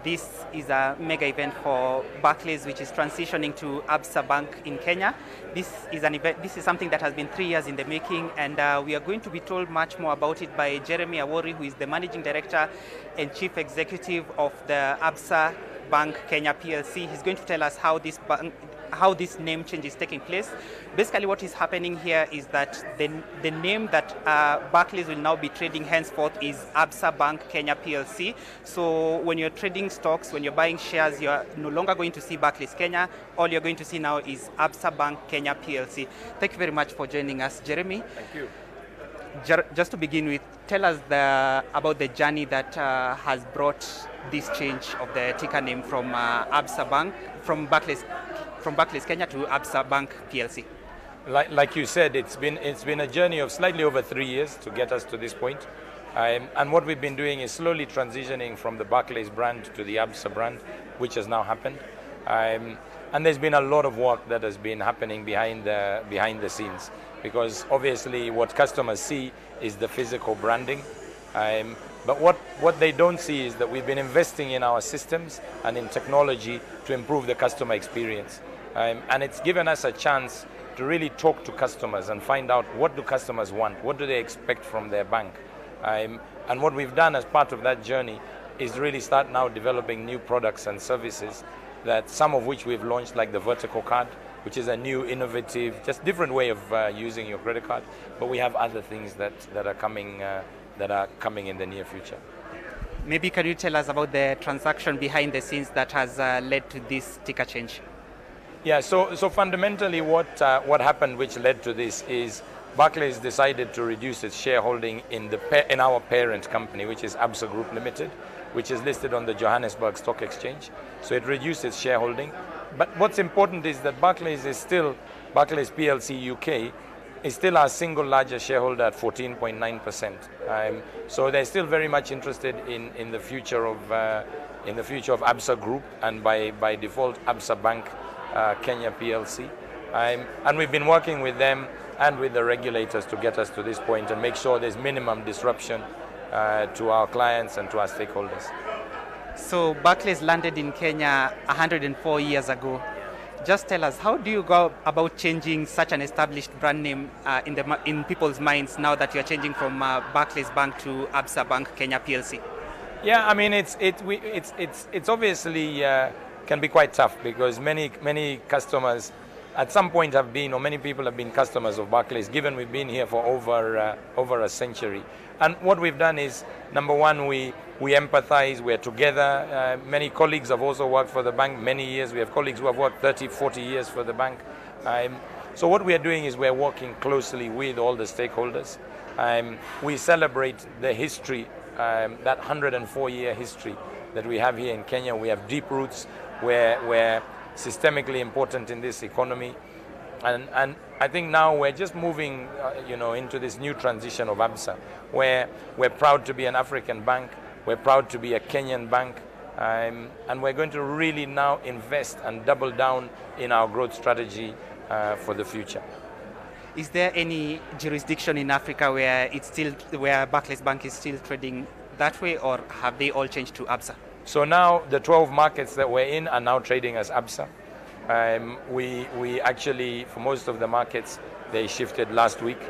This is a mega event for Barclays, which is transitioning to ABSA Bank in Kenya. This is an event. This is something that has been 3 years in the making, and we are going to be told much more about it by Jeremy Awori, who is the Managing Director and Chief Executive of the ABSA Bank Kenya PLC. He's going to tell us how this name change is taking place. Basically, what is happening here is that the name that Barclays will now be trading henceforth is ABSA Bank Kenya PLC. So when you're trading stocks, when you're buying shares, you're no longer going to see Barclays Kenya. All you're going to see now is ABSA Bank Kenya PLC. Thank you very much for joining us, Jeremy. Thank you. Just to begin with, tell us about the journey that has brought this change of the ticker name from ABSA Bank, from Barclays Kenya to ABSA Bank PLC. Like you said, it's been a journey of slightly over 3 years to get us to this point. And what we've been doing is slowly transitioning from the Barclays brand to the ABSA brand, which has now happened. And there's been a lot of work that has been happening behind the scenes, because obviously what customers see is the physical branding. But what they don't see is that we've been investing in our systems and in technology to improve the customer experience. And it's given us a chance to really talk to customers and find out what do customers want, what do they expect from their bank. And what we've done as part of that journey is really start now developing new products and services, that some of which we've launched, like the vertical card, which is a new, innovative, just different way of using your credit card. But we have other things that are coming in the near future. Maybe can you tell us about the transaction behind the scenes that has led to this ticker change? Yeah, so fundamentally what happened which led to this is Barclays decided to reduce its shareholding in our parent company, which is ABSA Group Limited, which is listed on the Johannesburg Stock Exchange. So it reduced its shareholding. But what's important is that Barclays PLC UK is still our single largest shareholder at 14.9%. So they're still very much interested in the future of ABSA Group, and by default ABSA Bank Kenya PLC. And we've been working with them and with the regulators to get us to this point and make sure there's minimum disruption to our clients and to our stakeholders. So Barclays landed in Kenya 104 years ago. Just tell us, how do you go about changing such an established brand name in people's minds now that you're changing from Barclays Bank to ABSA Bank Kenya PLC? Yeah, I mean it's obviously can be quite tough, because many customers at some point have been, or many people have been customers of Barclays, given we've been here for over a century. And what we've done is, number one, we empathize, we're together. Many colleagues have also worked for the bank many years. We have colleagues who have worked 30, 40 years for the bank. So what we are doing is we're working closely with all the stakeholders. We celebrate the history, that 104-year history that we have here in Kenya. We have deep roots. We're systemically important in this economy. And I think now we're just moving into this new transition of ABSA, where we're proud to be an African bank, we're proud to be a Kenyan bank, and we're going to really now invest and double down in our growth strategy for the future. Is there any jurisdiction in Africa where Barclays Bank is still trading that way, or have they all changed to ABSA? So now the 12 markets that we're in are now trading as ABSA. We actually, for most of the markets, they shifted last week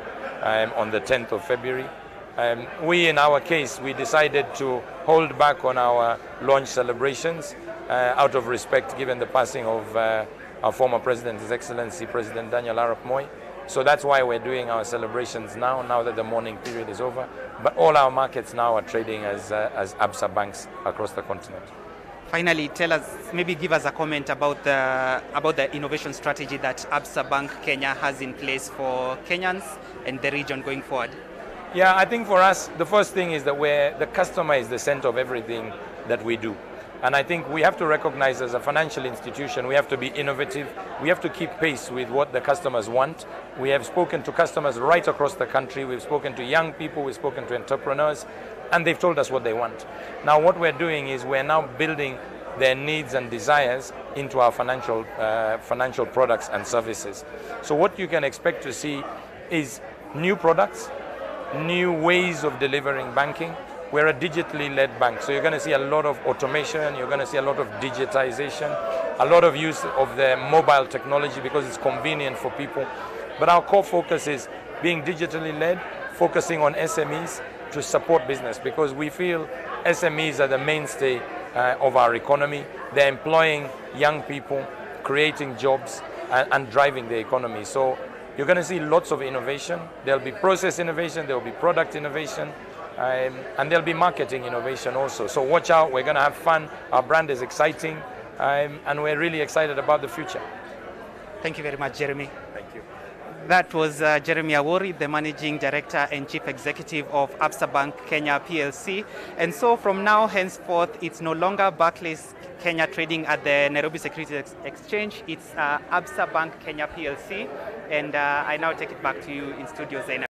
on the 10th of February. In our case, we decided to hold back on our launch celebrations out of respect, given the passing of our former President, His Excellency President Daniel Arap Moi. So that's why we're doing our celebrations now that the mourning period is over. But all our markets now are trading as ABSA banks across the continent. Finally, tell us, maybe give us a comment about the innovation strategy that ABSA Bank Kenya has in place for Kenyans and the region going forward. Yeah, I think for us, the first thing is that the customer is the center of everything that we do. And I think we have to recognize, as a financial institution, we have to be innovative. We have to keep pace with what the customers want. We have spoken to customers right across the country. We've spoken to young people, we've spoken to entrepreneurs, and they've told us what they want. Now what we're doing is we're now building their needs and desires into our financial products and services. So what you can expect to see is new products, new ways of delivering banking, we're a digitally led bank. So you're going to see a lot of automation, you're going to see a lot of digitization, a lot of use of the mobile technology because it's convenient for people. But our core focus is being digitally led, focusing on SMEs to support business, because we feel SMEs are the mainstay of our economy. They're employing young people, creating jobs, and driving the economy. So you're going to see lots of innovation. There'll be process innovation, there'll be product innovation, and there'll be marketing innovation also. So watch out, we're going to have fun. Our brand is exciting, and we're really excited about the future. Thank you very much, Jeremy. Thank you. That was Jeremy Awori, the Managing Director and Chief Executive of ABSA Bank Kenya PLC. And so from now henceforth, it's no longer Barclays Kenya trading at the Nairobi Securities Exchange. It's ABSA Bank Kenya PLC. And I now take it back to you in studio, Zainab.